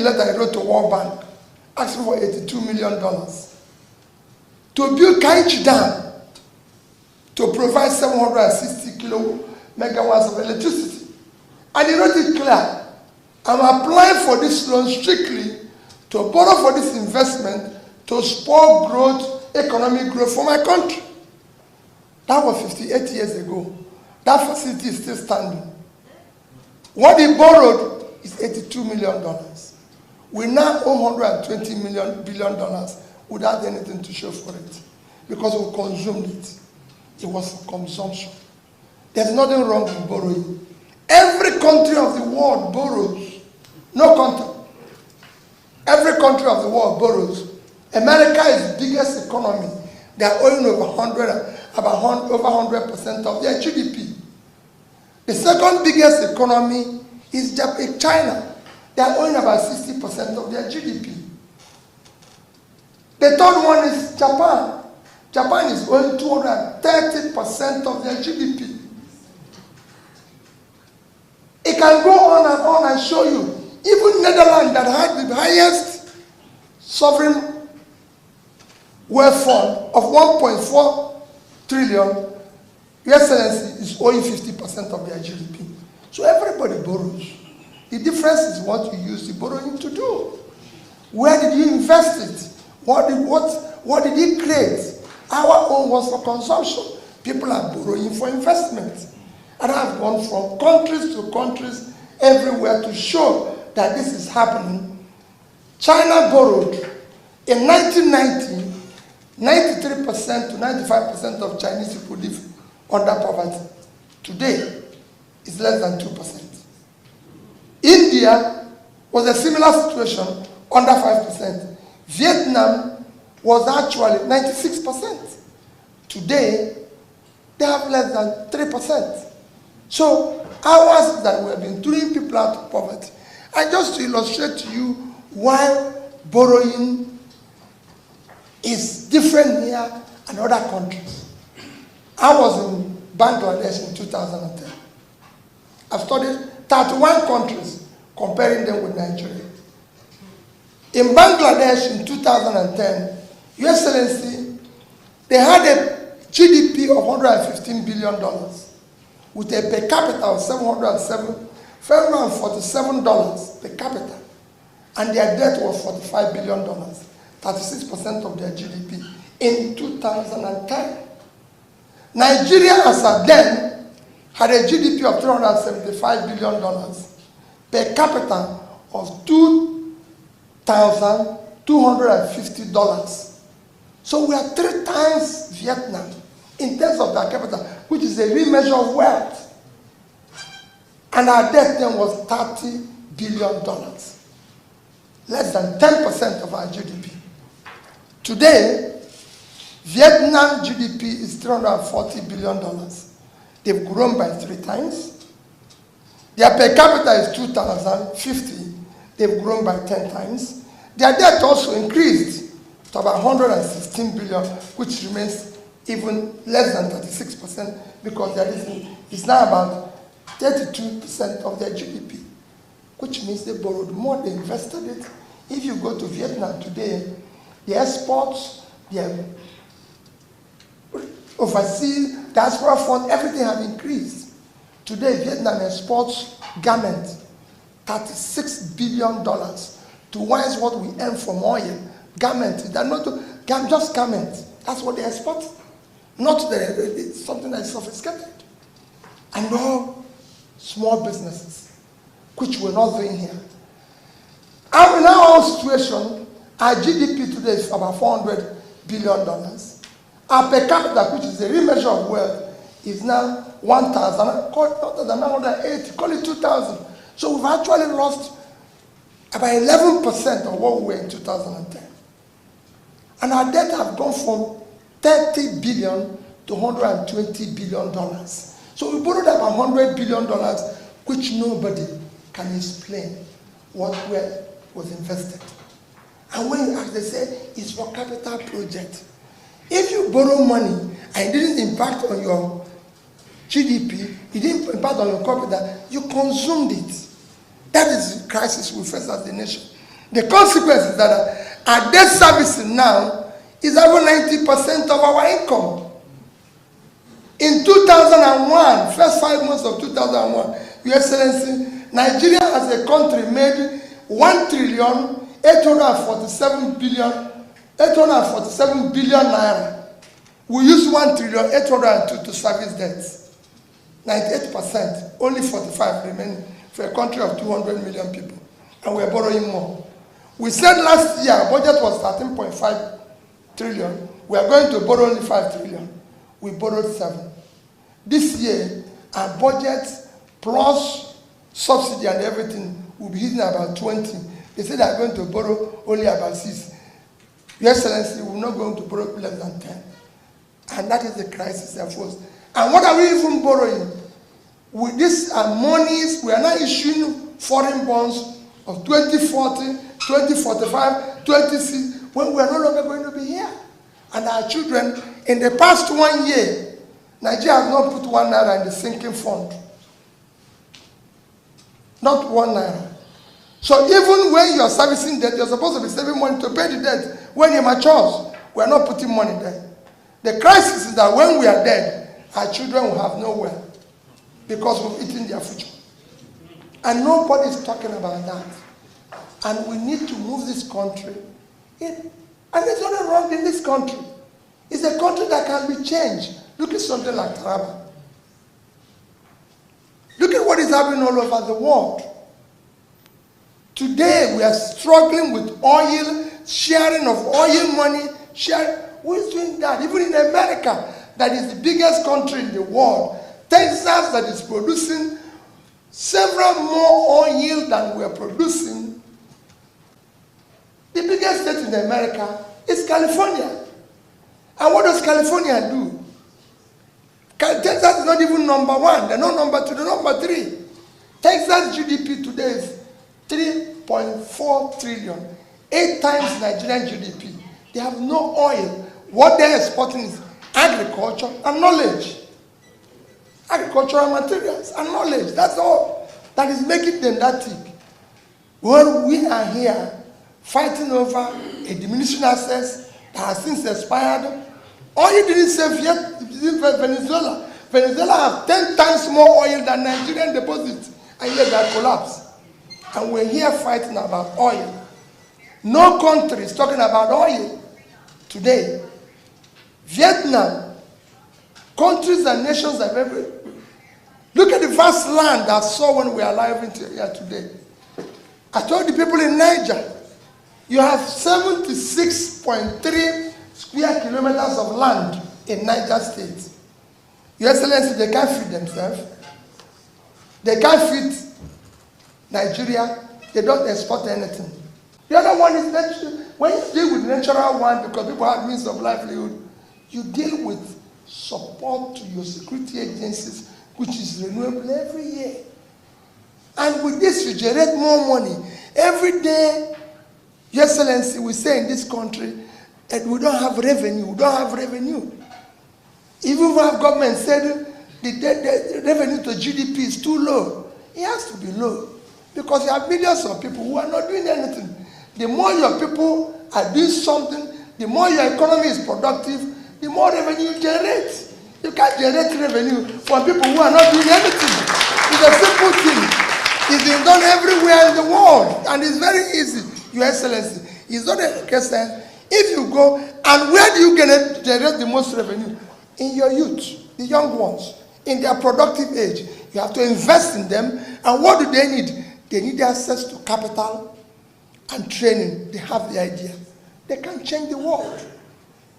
the letter he wrote to World Bank, asking for $82 million to build Kainchi Dam to provide 760 megawatts of electricity. And he wrote it clear. I'm applying for this loan strictly to borrow for this investment to spur growth, economic growth for my country. That was 58 years ago. That facility is still standing. What he borrowed is $82 million. We now owe $120 billion without anything to show for it because we consumed it. It was for consumption. There's nothing wrong with borrowing. Every country of the world borrows. No country. Every country of the world borrows. America is the biggest economy. They are owing over 100% of their GDP. The second biggest economy is China. They are owing about 60% of their GDP. The third one is Japan. Japan is owing 230% of their GDP. It can go on and show you. Even Netherlands, that had the highest sovereign wealth fund of 1.4 trillion, Your Excellency, is owing 50% of their GDP. So everybody borrows. The difference is what you use the borrowing to do. Where did you invest it? What did you create? Our own was for consumption. People are borrowing for investment. And I've gone from countries to countries everywhere to show that this is happening. China borrowed. In 1990, 93% to 95% of Chinese people live under poverty. Today, it's less than 2%. India was a similar situation, under 5%. Vietnam was actually 96%. Today, they have less than 3%. So, ours that we have been throwing people out of poverty. And just to illustrate to you why borrowing is different here and other countries. I was in Bangladesh in 2010. I've studied 31 countries, comparing them with Nigeria. In Bangladesh in 2010, Your Excellency, they had a GDP of $115 billion with a per capita of $747 per capita. And their debt was $45 billion, 36% of their GDP in 2010. Nigeria, as at then, had a GDP of $375 billion per capita of $2,250. So we are 3 times Vietnam in terms of per capita, which is a real measure of wealth. And our debt then was $30 billion, less than 10% of our GDP. Today, Vietnam GDP is $340 billion. They've grown by 3 times. Their per capita is $2,050. They've grown by 10 times. Their debt also increased to about $116 billion, which remains even less than 36% because it's now about 32% of their GDP, which means they borrowed more, they invested it. If you go to Vietnam today, the exports, their overseas diaspora fund, everything have increased. Today, Vietnam exports garments, $36 billion, twice what we earn from oil. Garments, they're not just garments. That's what they export. Not something that is sophisticated. And all small businesses, which we're not doing here. And in our own situation, our GDP today is about $400 billion. Our per capita, which is a real measure of wealth, is now 1,980, call it 2,000. So we've actually lost about 11% of what we were in 2010. And our debt have gone from $30 billion to $120 billion. So we borrowed about $100 billion, which nobody can explain what was invested. And when you ask, they say, it's for capital project. If you borrow money and it didn't impact on your GDP, it didn't impact on your capital, you consumed it. That is the crisis we face as a nation. The consequence is that our debt servicing now is over 90% of our income. In 2001, first 5 months of 2001, Your Excellency, Nigeria as a country made 1,847 billion naira. We use 1,802 to service debts. 98%, only 45 remaining for a country of 200 million people. And we're borrowing more. We said last year our budget was 13.5 trillion. We are going to borrow only 5 trillion. We borrowed 7. This year, our budget plus subsidy and everything will be hitting about 20. They said they are going to borrow only about 6. Your Excellency, we're not going to borrow less than 10. And that is the crisis enforced. And what are we even borrowing? With these monies, we are now issuing foreign bonds of 2040, 2045, 26, when we are no longer going to be here. And our children, in the past 1 year, Nigeria has not put 1 naira in the sinking fund. Not 1 naira. So even when you are servicing debt, you're supposed to be saving money to pay the debt. When it matures, we are not putting money there. The crisis is that when we are dead, our children will have nowhere because we've eaten their future. And nobody is talking about that. And we need to move this country. And there's nothing wrong in this country. It's a country that can be changed. Look at something like Taraba. Look at what is happening all over the world. Today we are struggling with oil, sharing of oil money. Who is doing that? Even in America, that is the biggest country in the world. Texas, that is producing several more oil than we are producing. The biggest state in America is California. And what does California do? Texas is not even number 1. They're not number 2. They're number 3. Texas GDP today is 3.4 trillion. 8 times Nigerian GDP. They have no oil. What they're exporting is agriculture and knowledge. Agricultural materials and knowledge. That's all that is making them that thick. When we are here fighting over a diminishing access that has since expired, all you didn't say Venezuela. Venezuela have 10 times more oil than Nigerian deposits, and yet they collapsed. And we're here fighting about oil. No country is talking about oil today. Vietnam, countries and nations have ever. Look at the vast land I saw when we are alive here today. I told the people in Niger, you have 76.3 square kilometers of land in Niger State. Your Excellency, they can't feed themselves. They can't feed Nigeria. They don't export anything. The other one is natural. When you deal with natural one, because people have means of livelihood, you deal with support to your security agencies, which is renewable every year. And with this, you generate more money. Every day, Your Excellency, we say in this country that we don't have revenue. We don't have revenue. Even if our government said the revenue to GDP is too low, it has to be low. Because you have millions of people who are not doing anything. The more your people are doing something, the more your economy is productive, the more revenue you generate. You can't generate revenue from people who are not doing anything. It's a simple thing. It's been done everywhere in the world, and it's very easy, Your Excellency. It's not a question. If you go, and where do you generate the most revenue? In your youth, the young ones, in their productive age. You have to invest in them. And what do they need? They need access to capital and training. They have the idea. They can change the world.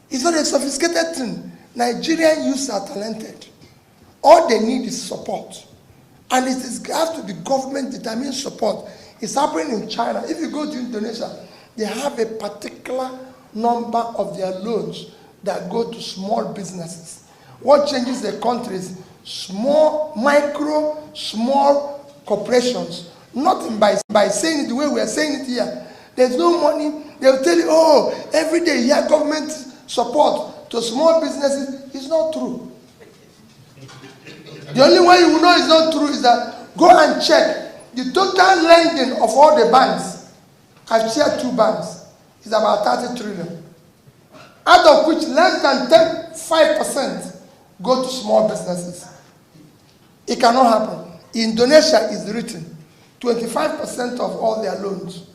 It's not a sophisticated thing. Nigerian youths are talented. All they need is support. And it has to be government-determined support. It's happening in China. If you go to Indonesia, they have a particular number of their loans that go to small businesses. What changes the country is small corporations. Nothing by saying it the way we are saying it here. There's no money. They'll tell you, oh, every day you have government support to small businesses. It's not true. The only way you will know it's not true is that go and check the total lending of all the banks I've shared 2 banks. It's about 30 trillion. Out of which less than 5% go to small businesses. It cannot happen. Indonesia is written. 25% of all their loans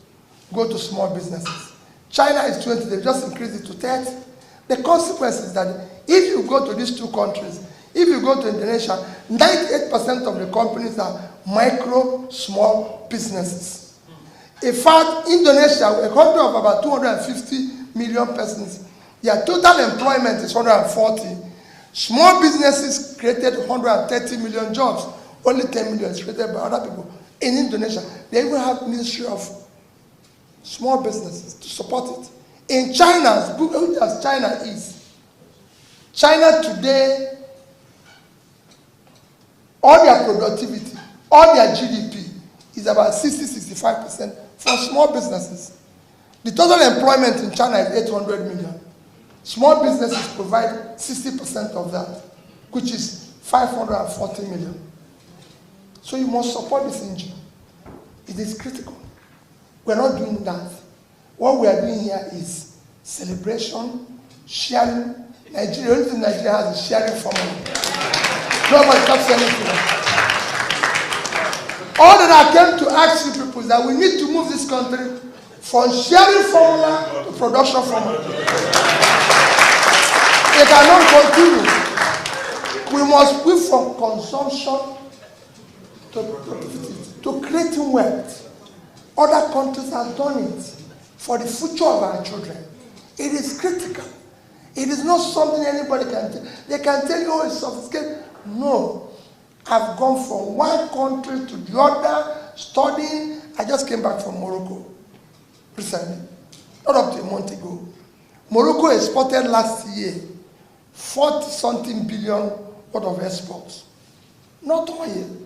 go to small businesses. China is 20, they've just increased it to 30. The consequence is that if you go to these 2 countries, if you go to Indonesia, 98% of the companies are micro, small businesses. In fact, Indonesia, a country of about 250 million persons, their total employment is 140. Small businesses created 130 million jobs. Only 10 million is created by other people. In Indonesia, they even have Ministry of Small Businesses to support it. In China, as China is, China today, all their productivity, all their GDP is about 60-65% for small businesses. The total employment in China is 800 million. Small businesses provide 60% of that, which is 540 million. So you must support this engine. It is critical. We're not doing that. What we are doing here is celebration, sharing. Nigeria, the only thing Nigeria has is sharing formula. Nobody stops anything. All that I came to ask you people is that we need to move this country from sharing formula to production formula. It cannot continue. We must move from consumption to creating wealth. Other countries have done it for the future of our children. It is critical. It is not something anybody can tell. They can tell you, oh, it's sophisticated. No. I've gone from one country to the other, studying. I just came back from Morocco recently, not up to a month ago. Morocco exported last year 40-something billion worth of exports. Not oil.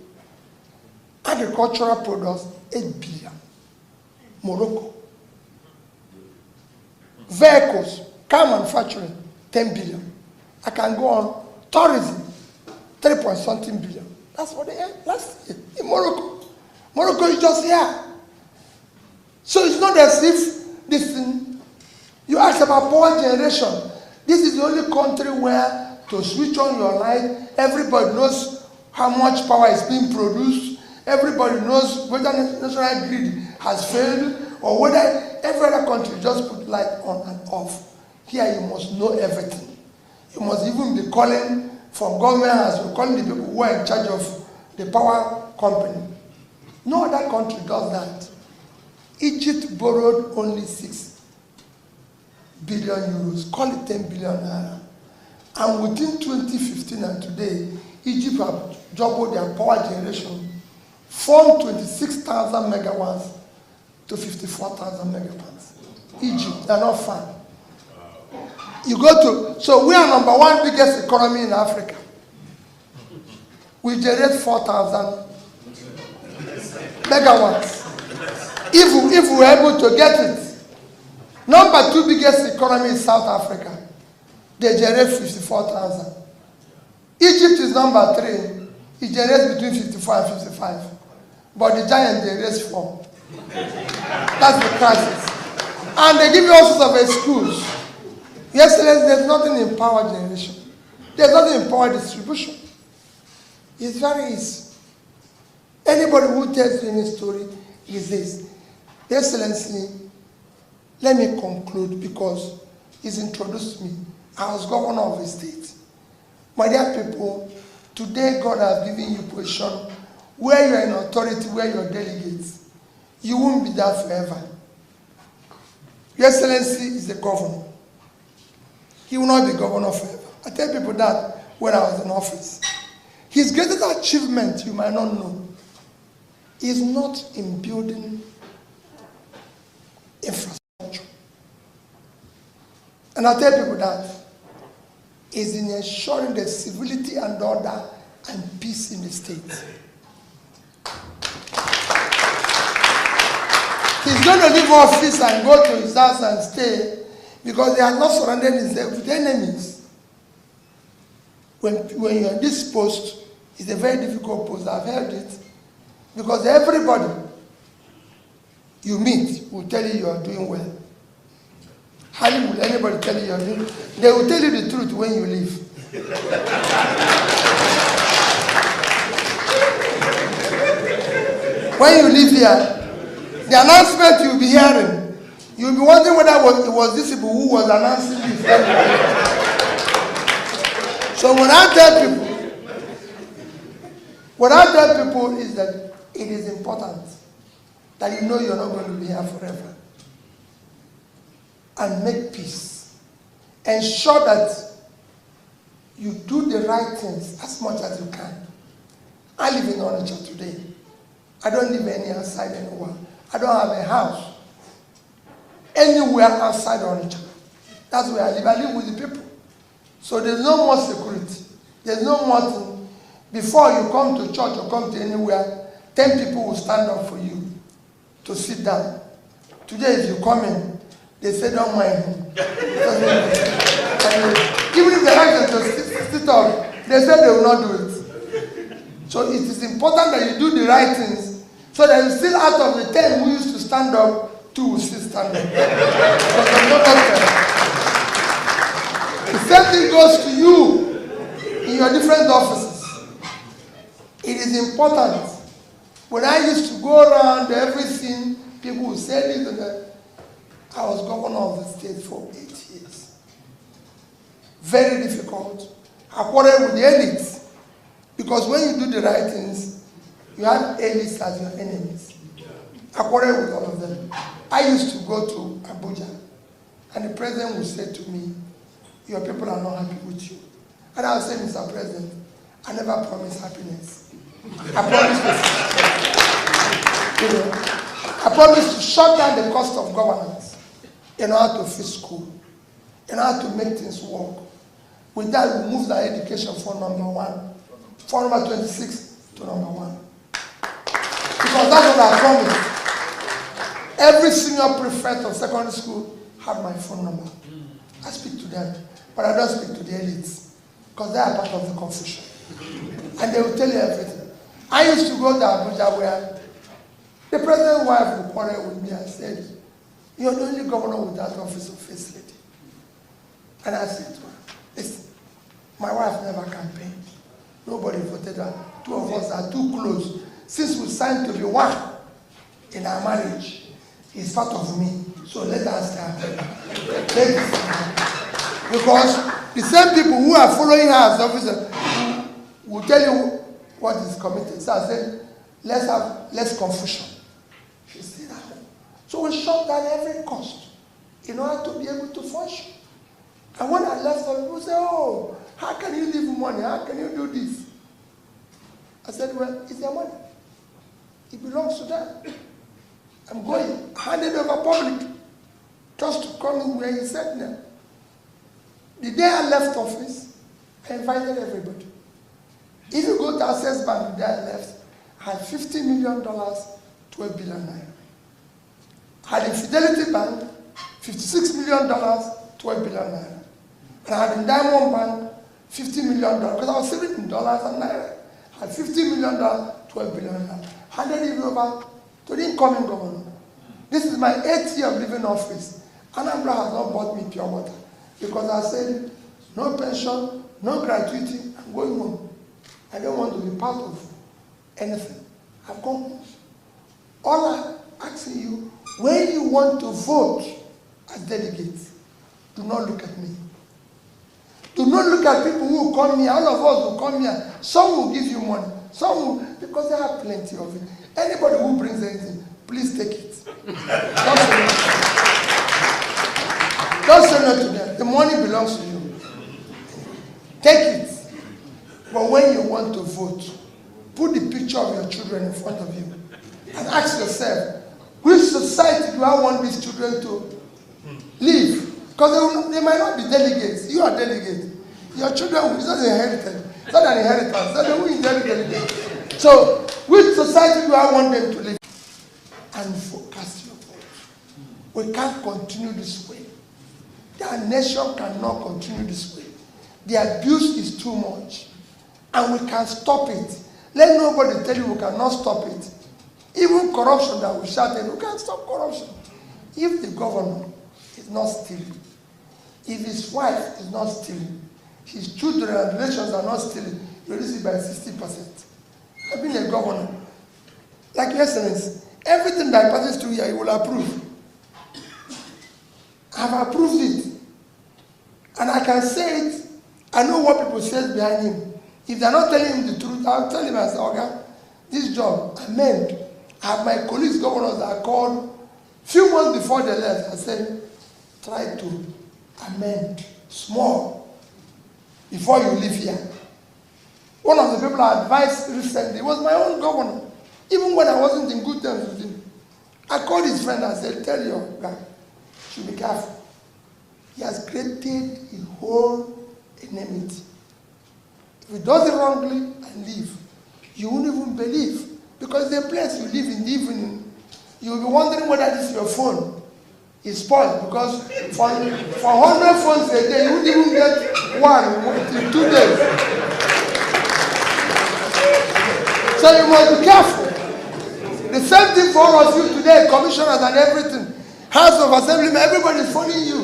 Agricultural products, 8 billion. Morocco. Vehicles, car manufacturing, 10 billion. I can go on. Tourism, 3-point-something billion. That's what they had last year in Morocco. Morocco is just here. So it's not as if this thing, you ask about power generation. This is the only country where to switch on your light, everybody knows how much power is being produced. Everybody knows whether the national grid has failed or whether every other country just put light on and off. Here you must know everything. You must even be calling from government house, you're calling the people who are in charge of the power company. No other country does that. Egypt borrowed only 6 billion euros, call it 10 billion naira. And within 2015 and today, Egypt have doubled their power generation from 26,000 megawatts to 54,000 megawatts. Egypt, they're not far. You go to, so we are number 1 biggest economy in Africa. We generate 4,000 megawatts. If we were able to get it. Number 2 biggest economy is South Africa. They generate 54,000. Egypt is number 3. It generates between 54 and 55. But the giant generates 4. That's the crisis. And they give you all sorts of excuse. Yesterday, there's nothing in power generation. There's nothing in power distribution. It's very easy. Anybody who tells you any story is this. Excellency, let me conclude because he's introduced me. I was governor of a state. My dear people, today God has given you position where you are in authority, where you are delegates. You won't be there forever. Your Excellency is the governor. He will not be governor forever. I tell people that when I was in office. His greatest achievement, you might not know, is not in building infrastructure. And I tell people that is in ensuring the civility and order and peace in the state. He's going to leave office and go to his house and stay because they have not surrounded himself with enemies. When you're in this post, it's a very difficult post. I've held it because everybody you meet will tell you are doing well. Hardly will anybody tell you are doing. They will tell you the truth when you leave. When you leave here, the announcement you'll be hearing, you'll be wondering whether it was these people who was announcing this. So what I tell people is that it is important that you know you're not going to be here forever. And make peace. Ensure that you do the right things as much as you can. I live in Onitsha today. I don't live any outside anywhere. I don't have a house anywhere outside Onitsha. That's where I live. I live with the people. So there's no more security. There's no more thing. Before you come to church or come to anywhere, 10 people will stand up for you to sit down. Today, if you come in, they say don't mind him. Even if they ask them to sit up, they say they will not do it. So it is important that you do the right things so that you still out of the 10 who used to stand up, 2 will still stand up. The same thing goes to you in your different offices. It is important. When I used to go around everything, people would say this and that. I was governor of the state for 8 years. Very difficult. I quarreled with the elites. Because when you do the right things, you have elites as your enemies. I quarreled with all of them. I used to go to Abuja, and the president would say to me, your people are not happy with you. And I would say, Mr. President, I never promised happiness. I promised to shut down the cost of governance in order to fix school, in order to make things work. With that, we moved our education from number 1, from number 26 to number 1. Because that's what I promised. Every senior prefect of secondary school had my phone number. I speak to them, but I don't speak to the elites, because they are part of the confusion. And they will tell you everything. I used to go to Abuja where the president's wife would quarrel with me and said, you're the only governor without office of first lady. And I said to her, listen, my wife never campaigned. Nobody voted her. 2 of us are too close. Since we signed to be one in our marriage, he's part of me. So let us start. Because the same people who are following her as officer will tell you what is committed. So I said, let's have less confusion. She said that. So we shut down every cost in order to be able to function. And when I left, some people say, oh, how can you leave money? How can you do this? I said, well, it's their money. It belongs to them. I'm going, hand it over public, just to come in where he said now. The day I left office, I invited everybody. If you go to Access Bank, the day I left, I had $50 million, 12 billion naira. I had in Fidelity Bank, $56 million, 12 billion naira. And I had in Diamond Bank, $50 million, because I was saving in dollars and naira. I had $50 million, 12 billion naira. Handed it over to the incoming governor. This is my 8th year of living office. Anambra has not bought me pure water. Because I said, no pension, no gratuity, I'm going home. I don't want to be part of anything. I've gone home. All I'm asking you, when you want to vote as delegates, do not look at me. Do not look at people who come here. All of us will come here. Some will give you money. Some will, because they have plenty of it. Anybody who brings anything, please take it. Don't say no to them. The money belongs to you. Take it. But when you want to vote, put the picture of your children in front of you and ask yourself, which society do I want these children to live? Because they might not be delegates. You are delegates. Your children, it's not inherited. It's not an inheritance. So they will inherit delegates. So, which society do I want them to live? And focus your vote. We can't continue this way. Our nation cannot continue this way. The abuse is too much. And we can stop it. Let nobody tell you we cannot stop it. Even corruption that we shouted, we can't stop corruption. If the governor is not stealing, if his wife is not stealing, his children and relations are not stealing, you reduce it by 60%. I've been a governor. Like your Excellency, everything that passes through here, he will approve. I've approved it. And I can say it. I know what people say behind him. If they're not telling him the truth, I'll tell him, I say, okay, this job, amend. I have my colleagues, governors that are called few months before they left. I said, try to amend small before you leave here. One of the people I advised recently was my own governor. Even when I wasn't in good terms with him, I called his friend and said, tell your guy, should be careful. He has created a whole enmity. If he does it wrongly and leave, you won't even believe. Because the place you live in the evening, you'll be wondering whether this is your phone is spoiled. Because for 100 phones a day, you won't even get one in 2 days. So you must be careful. The same thing for all of you today, commissioners and everything. House of Assemblymen, everybody is phoning you.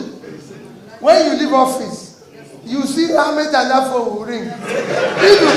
When you leave office, you see how many times that phone will ring. If you